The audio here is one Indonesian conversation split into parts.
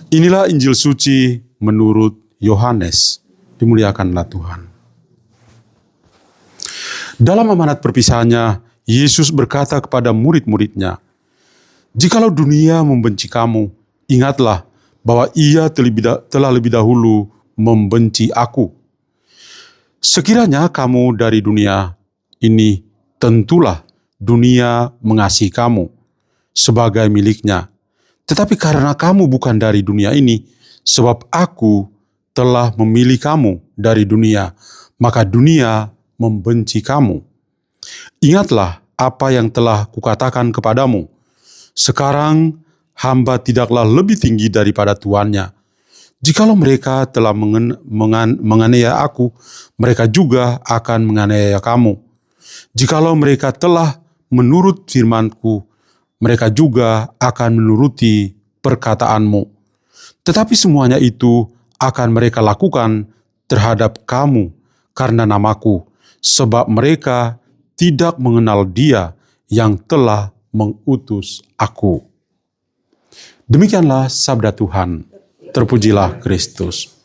Inilah Injil suci menurut Yohanes. Dimuliakanlah Tuhan. Dalam amanat perpisahannya, Yesus berkata kepada murid-muridnya, "Jikalau dunia membenci kamu, ingatlah bahwa ia telah lebih dahulu membenci aku. Sekiranya kamu dari dunia ini, tentulah dunia mengasihi kamu sebagai miliknya. Tetapi karena kamu bukan dari dunia ini, sebab aku telah memilih kamu dari dunia, maka dunia membenci kamu. Ingatlah apa yang telah kukatakan kepadamu. Sekarang hamba tidaklah lebih tinggi daripada tuannya. Jikalau mereka telah menganiaya aku, mereka juga akan menganiaya kamu. Jikalau mereka telah menurut firman-Ku, mereka juga akan menuruti perkataanmu. Tetapi semuanya itu akan mereka lakukan terhadap kamu karena namaku, sebab mereka tidak mengenal Dia yang telah mengutus aku." Demikianlah sabda Tuhan. Terpujilah Kristus.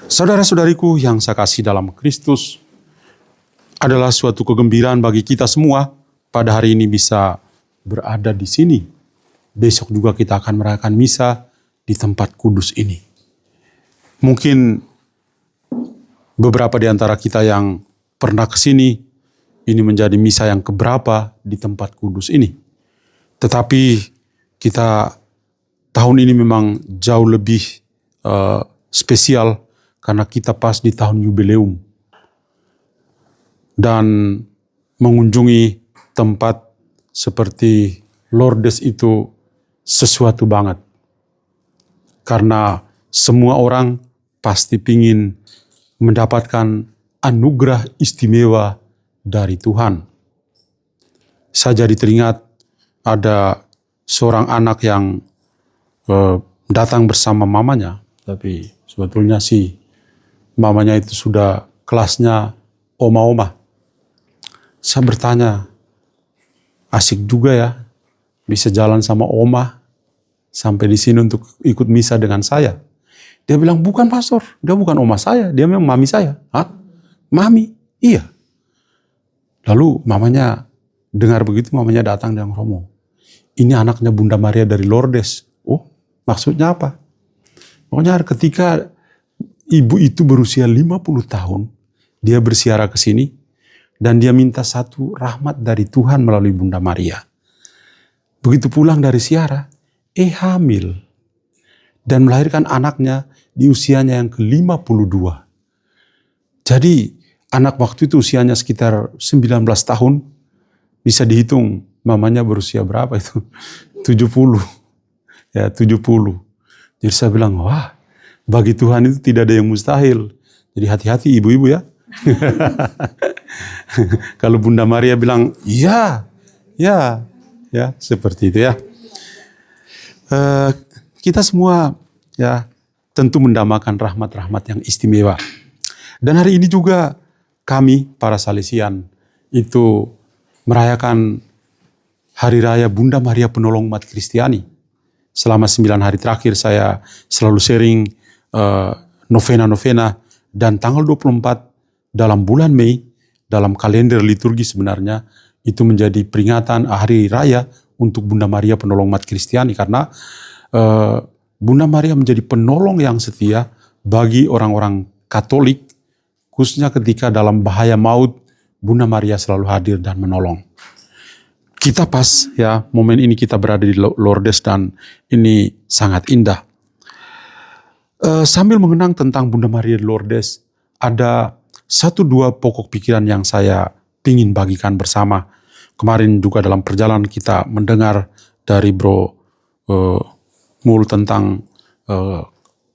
Saudara-saudariku yang saya kasih dalam Kristus, adalah suatu kegembiraan bagi kita semua pada hari ini bisa berada di sini. Besok juga kita akan merayakan misa di tempat kudus ini. Mungkin beberapa di antara kita yang pernah ke sini, ini menjadi misa yang keberapa di tempat kudus ini. Tetapi kita tahun ini memang jauh lebih spesial karena kita pas di tahun jubileum. Dan mengunjungi tempat seperti Lourdes itu sesuatu banget. Karena semua orang pasti ingin mendapatkan anugerah istimewa dari Tuhan. Saya jadi teringat ada seorang anak yang datang bersama mamanya, tapi sebetulnya sih mamanya itu sudah kelasnya oma-oma. Saya bertanya, asik juga ya bisa jalan sama oma sampai di sini untuk ikut misa dengan saya. Dia bilang, "Bukan pastor, dia bukan oma saya, dia memang mami saya." "Hah? Mami?" "Iya." Lalu mamanya dengar begitu, mamanya datang dan ngomong, "Ini anaknya Bunda Maria dari Lourdes." "Oh, maksudnya apa?" Pokoknya ketika ibu itu berusia 50 tahun, dia bersiara ke sini, dan dia minta satu rahmat dari Tuhan melalui Bunda Maria. Begitu pulang dari siara, hamil. Dan melahirkan anaknya di usianya yang ke-52. Jadi anak waktu itu usianya sekitar 19 tahun, bisa dihitung mamanya berusia berapa itu? 70. Ya, 70. Jadi saya bilang, wah, bagi Tuhan itu tidak ada yang mustahil. Jadi hati-hati ibu-ibu ya. Kalau Bunda Maria bilang, ya, seperti itu ya. Kita semua ya tentu mendambakan rahmat-rahmat yang istimewa. Dan hari ini juga kami para Salesian itu merayakan Hari Raya Bunda Maria Penolong Umat Kristiani. Selama 9 hari terakhir saya selalu sharing novena-novena, dan tanggal 24 dalam bulan Mei, dalam kalender liturgi sebenarnya, itu menjadi peringatan hari raya untuk Bunda Maria Penolong Umat Kristiani, karena Bunda Maria menjadi penolong yang setia bagi orang-orang Katolik, khususnya ketika dalam bahaya maut, Bunda Maria selalu hadir dan menolong. Kita pas ya, momen ini kita berada di Lourdes dan ini sangat indah. Sambil mengenang tentang Bunda Maria di Lourdes, ada 1-2 pokok pikiran yang saya ingin bagikan bersama. Kemarin juga dalam perjalanan kita mendengar dari Bro Mul tentang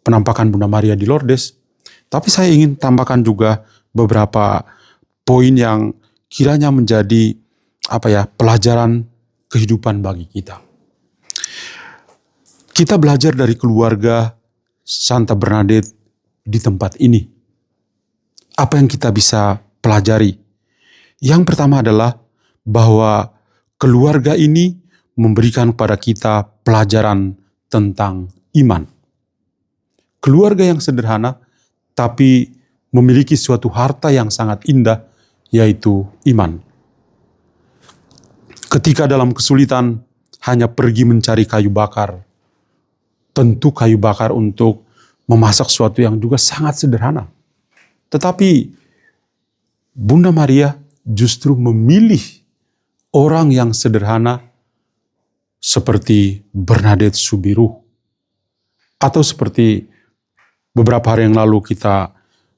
penampakan Bunda Maria di Lourdes. Tapi saya ingin tambahkan juga beberapa poin yang kiranya menjadi pelajaran kehidupan bagi kita. Kita belajar dari keluarga Santa Bernadette di tempat ini. Apa yang kita bisa pelajari? Yang pertama adalah bahwa keluarga ini memberikan kepada kita pelajaran tentang iman. Keluarga yang sederhana, tapi memiliki suatu harta yang sangat indah, yaitu iman. Ketika dalam kesulitan hanya pergi mencari kayu bakar, tentu kayu bakar untuk memasak sesuatu yang juga sangat sederhana. Tetapi Bunda Maria justru memilih orang yang sederhana seperti Bernadette Soubirous, atau seperti beberapa hari yang lalu kita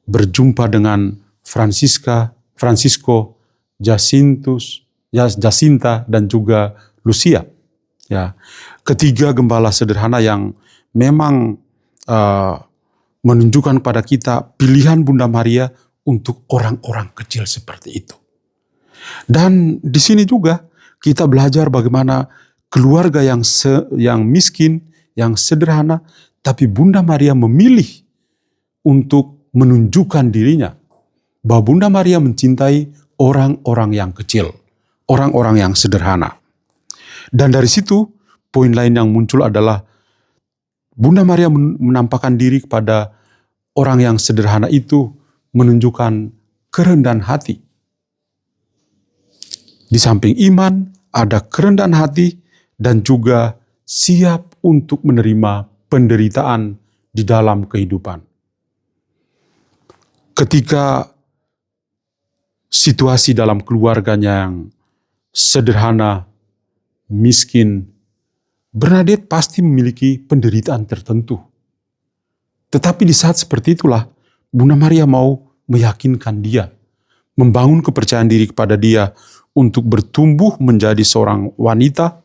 berjumpa dengan Francisco, Jacinta, dan juga Lucia. Ya, ketiga gembala sederhana yang memang menunjukkan pada kita pilihan Bunda Maria untuk orang-orang kecil seperti itu. Dan di sini juga kita belajar bagaimana keluarga yang miskin, yang sederhana, tapi Bunda Maria memilih untuk menunjukkan dirinya bahwa Bunda Maria mencintai orang-orang yang kecil, orang-orang yang sederhana. Dan dari situ poin lain yang muncul adalah Bunda Maria menampakkan diri kepada orang yang sederhana itu, menunjukkan kerendahan hati. Di samping iman, ada kerendahan hati dan juga siap untuk menerima penderitaan di dalam kehidupan. Ketika situasi dalam keluarganya yang sederhana, miskin, Bernadette pasti memiliki penderitaan tertentu. Tetapi di saat seperti itulah, Bunda Maria mau meyakinkan dia, membangun kepercayaan diri kepada dia untuk bertumbuh menjadi seorang wanita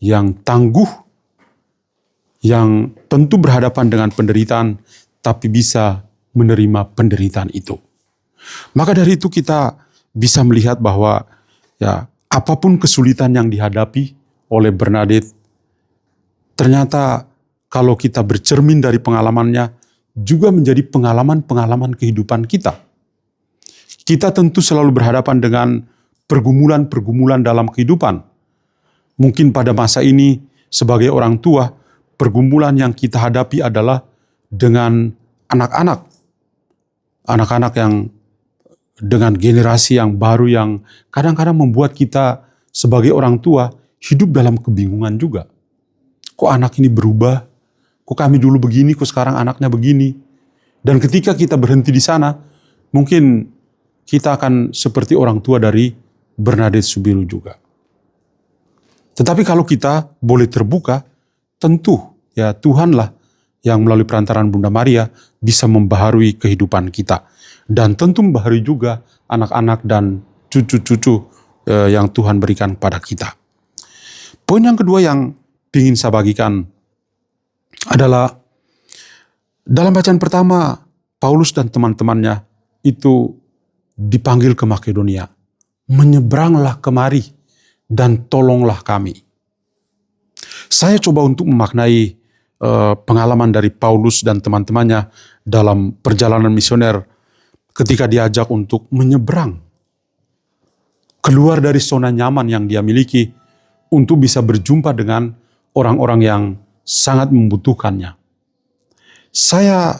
yang tangguh, yang tentu berhadapan dengan penderitaan, tapi bisa menerima penderitaan itu. Maka dari itu kita bisa melihat bahwa ya, apapun kesulitan yang dihadapi oleh Bernadette, ternyata kalau kita bercermin dari pengalamannya, juga menjadi pengalaman-pengalaman kehidupan kita. Kita tentu selalu berhadapan dengan pergumulan-pergumulan dalam kehidupan. Mungkin pada masa ini, sebagai orang tua, pergumulan yang kita hadapi adalah dengan anak-anak. Anak-anak yang dengan generasi yang baru yang kadang-kadang membuat kita sebagai orang tua hidup dalam kebingungan juga. Kok anak ini berubah? Kok kami dulu begini, kok sekarang anaknya begini? Dan ketika kita berhenti di sana, mungkin kita akan seperti orang tua dari Bernadette Soubirous juga. Tetapi kalau kita boleh terbuka, tentu ya Tuhanlah yang melalui perantaraan Bunda Maria bisa membaharui kehidupan kita. Dan tentu membaharui juga anak-anak dan cucu-cucu yang Tuhan berikan kepada kita. Poin yang kedua yang ingin saya bagikan adalah dalam bacaan pertama, Paulus dan teman-temannya itu dipanggil ke Makedonia. Menyeberanglah kemari dan tolonglah kami. Saya coba untuk memaknai pengalaman dari Paulus dan teman-temannya dalam perjalanan misioner ketika diajak untuk menyeberang, keluar dari zona nyaman yang dia miliki untuk bisa berjumpa dengan orang-orang yang sangat membutuhkannya. Saya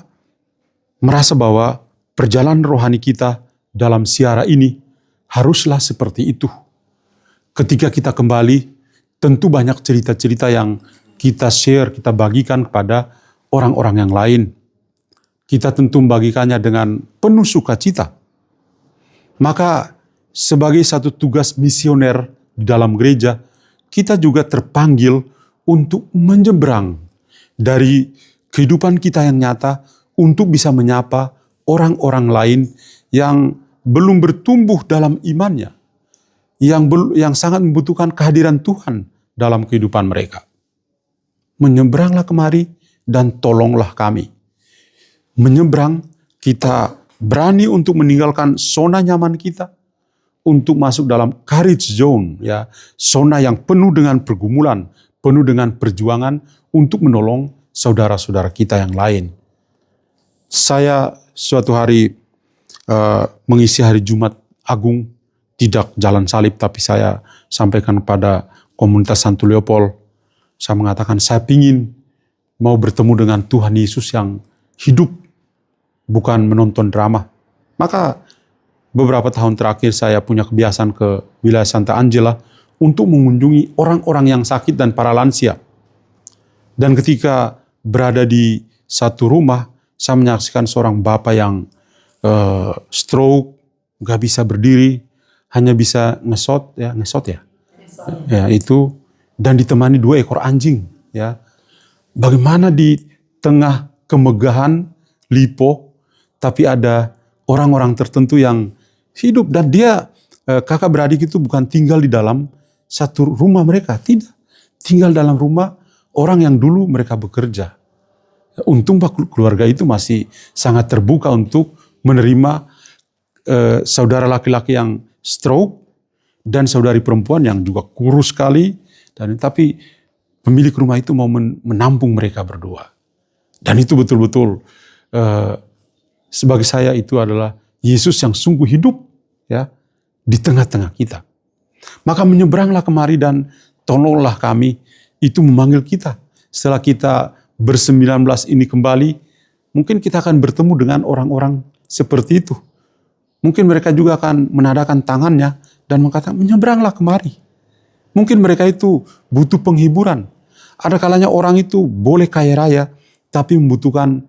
merasa bahwa perjalanan rohani kita dalam siara ini haruslah seperti itu. Ketika kita kembali, tentu banyak cerita-cerita yang kita share, kita bagikan kepada orang-orang yang lain. Kita tentu membagikannya dengan penuh sukacita. Maka sebagai satu tugas misioner di dalam gereja, kita juga terpanggil untuk menyeberang dari kehidupan kita yang nyata untuk bisa menyapa orang-orang lain yang belum bertumbuh dalam imannya, yang sangat membutuhkan kehadiran Tuhan dalam kehidupan mereka. Menyeberanglah kemari dan tolonglah kami. Menyeberang, kita berani untuk meninggalkan zona nyaman kita, untuk masuk dalam courage zone, ya, zona yang penuh dengan pergumulan, penuh dengan perjuangan untuk menolong saudara-saudara kita yang lain. Saya suatu hari mengisi hari Jumat Agung tidak jalan salib, tapi saya sampaikan kepada komunitas Santo Leopold. Saya mengatakan saya ingin mau bertemu dengan Tuhan Yesus yang hidup, bukan menonton drama. Maka beberapa tahun terakhir saya punya kebiasaan ke wilayah Santa Angela untuk mengunjungi orang-orang yang sakit dan para lansia. Dan ketika berada di satu rumah, saya menyaksikan seorang bapak yang stroke, gak bisa berdiri, hanya bisa ngesot ya, ya itu, dan ditemani 2 ekor anjing, ya. Bagaimana di tengah kemegahan Lipo, tapi ada orang-orang tertentu yang hidup, dan dia kakak beradik itu bukan tinggal di dalam satu rumah mereka, tidak, tinggal dalam rumah orang yang dulu mereka bekerja. Untung keluarga itu masih sangat terbuka untuk menerima saudara laki-laki yang stroke dan saudari perempuan yang juga kurus sekali, tapi pemilik rumah itu mau menampung mereka berdua. Dan itu betul-betul sebagai saya itu adalah Yesus yang sungguh hidup, ya, di tengah-tengah kita. Maka menyeberanglah kemari dan tolonglah kami, itu memanggil kita. Setelah kita ber-19 ini kembali, mungkin kita akan bertemu dengan orang-orang seperti itu. Mungkin mereka juga akan menadakan tangannya dan mengatakan, menyeberanglah kemari. Mungkin mereka itu butuh penghiburan. Ada kalanya orang itu boleh kaya raya, tapi membutuhkan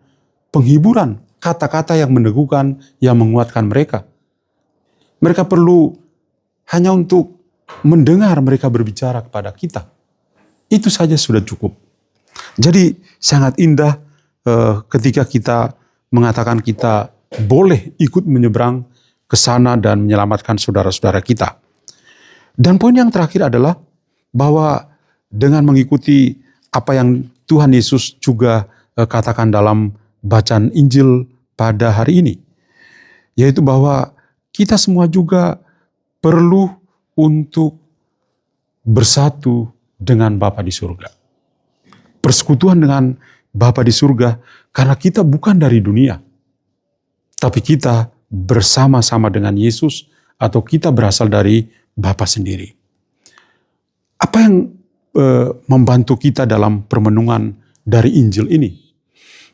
penghiburan. Kata-kata yang meneguhkan, yang menguatkan mereka. Mereka perlu hanya untuk mendengar mereka berbicara kepada kita. Itu saja sudah cukup. Jadi sangat indah ketika kita mengatakan kita boleh ikut menyeberang ke sana dan menyelamatkan saudara-saudara kita. Dan poin yang terakhir adalah bahwa dengan mengikuti apa yang Tuhan Yesus juga katakan dalam bacaan Injil pada hari ini, yaitu bahwa kita semua juga perlu untuk bersatu dengan Bapa di surga. Persekutuan dengan Bapa di surga karena kita bukan dari dunia, tapi kita bersama-sama dengan Yesus atau kita berasal dari Bapa sendiri. Apa yang membantu kita dalam permenungan dari Injil ini?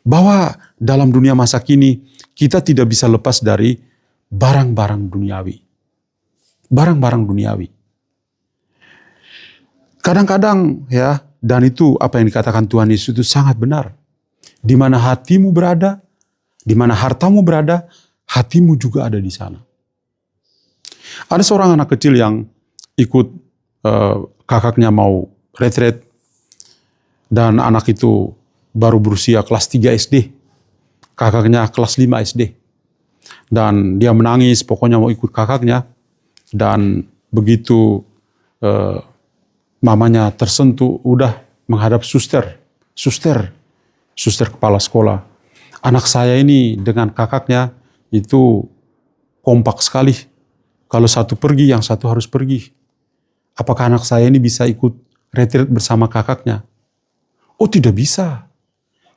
Bahwa dalam dunia masa kini kita tidak bisa lepas dari barang-barang duniawi. Barang-barang duniawi. Kadang-kadang ya, dan itu apa yang dikatakan Tuhan Yesus itu sangat benar. Di mana hatimu berada, di mana hartamu berada, hatimu juga ada di sana. Ada seorang anak kecil yang ikut kakaknya mau retret, dan anak itu baru berusia kelas 3 SD. Kakaknya kelas 5 SD. Dan dia menangis, pokoknya mau ikut kakaknya. Dan begitu mamanya tersentuh, udah menghadap suster kepala sekolah. Anak saya ini dengan kakaknya itu kompak sekali. Kalau satu pergi, yang satu harus pergi. Apakah anak saya ini bisa ikut retreat bersama kakaknya? Oh, tidak bisa.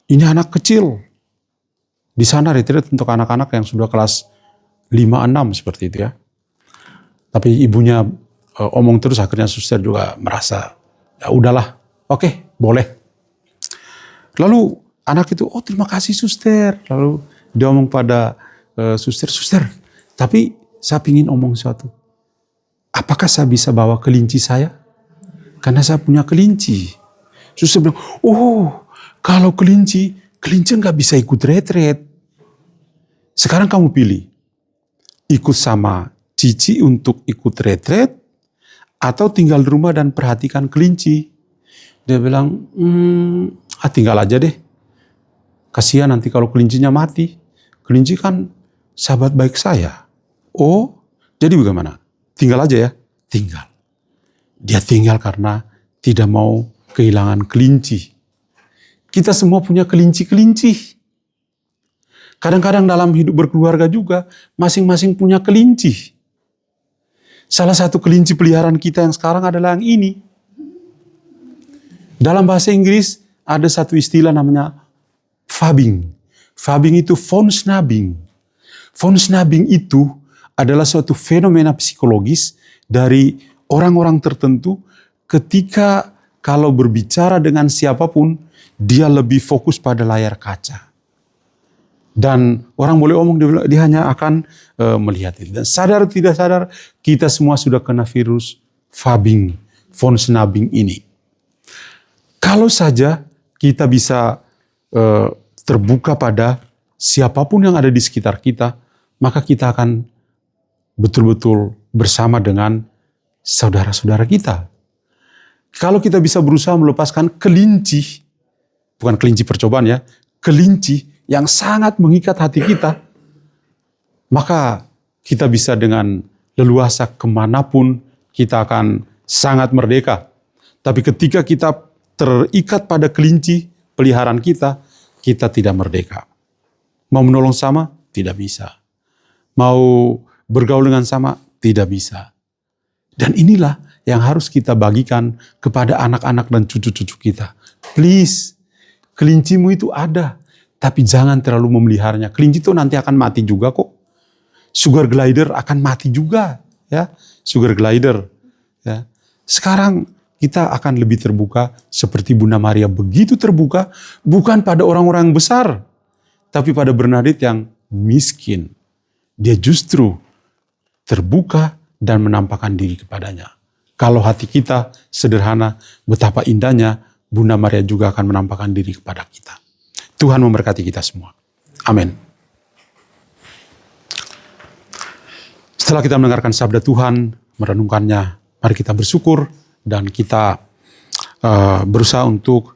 Ini anak kecil. Di sana retreat untuk anak-anak yang sudah kelas 5-6 seperti itu ya. Tapi ibunya omong terus, akhirnya suster juga merasa, ya udahlah, oke, boleh. Lalu anak itu, oh terima kasih suster. Lalu dia omong pada suster, tapi saya ingin omong sesuatu. Apakah saya bisa bawa kelinci saya? Karena saya punya kelinci. Suster bilang, oh kalau kelinci nggak bisa ikut retret. Sekarang kamu pilih, ikut sama Cici untuk ikut retret, atau tinggal di rumah dan perhatikan kelinci. Dia bilang, tinggal aja deh. Kasihan nanti kalau kelincinya mati. Kelinci kan sahabat baik saya. Oh, jadi bagaimana? Tinggal aja ya? Tinggal. Dia tinggal karena tidak mau kehilangan kelinci. Kita semua punya kelinci-kelinci. Kadang-kadang dalam hidup berkeluarga juga, masing-masing punya kelinci. Salah satu kelinci peliharaan kita yang sekarang adalah yang ini. Dalam bahasa Inggris ada satu istilah namanya fabbing. Fabbing itu fonsnabbing. Fonsnabbing itu adalah suatu fenomena psikologis dari orang-orang tertentu ketika kalau berbicara dengan siapapun, dia lebih fokus pada layar kaca. Dan orang boleh omong, dia hanya akan melihat itu. Dan sadar tidak sadar, kita semua sudah kena virus von Snabing ini. Kalau saja kita bisa terbuka pada siapapun yang ada di sekitar kita, maka kita akan betul-betul bersama dengan saudara-saudara kita. Kalau kita bisa berusaha melepaskan kelinci, bukan kelinci percobaan ya, kelinci yang sangat mengikat hati kita, maka kita bisa dengan leluasa kemanapun kita akan sangat merdeka. Tapi ketika kita terikat pada kelinci peliharaan kita, kita tidak merdeka. Mau menolong sama? Tidak bisa. Mau bergaul dengan sama? Tidak bisa. Dan inilah yang harus kita bagikan kepada anak-anak dan cucu-cucu kita. Please, kelincimu itu ada, tapi jangan terlalu memeliharanya. Kelinci itu nanti akan mati juga kok. Sugar glider akan mati juga, ya. Sugar glider, ya. Sekarang kita akan lebih terbuka seperti Bunda Maria begitu terbuka, bukan pada orang-orang yang besar, tapi pada Bernadette yang miskin. Dia justru terbuka dan menampakkan diri kepadanya. Kalau hati kita sederhana, betapa indahnya Bunda Maria juga akan menampakkan diri kepada kita. Tuhan memberkati kita semua. Amin. Setelah kita mendengarkan sabda Tuhan, merenungkannya, mari kita bersyukur dan kita berusaha untuk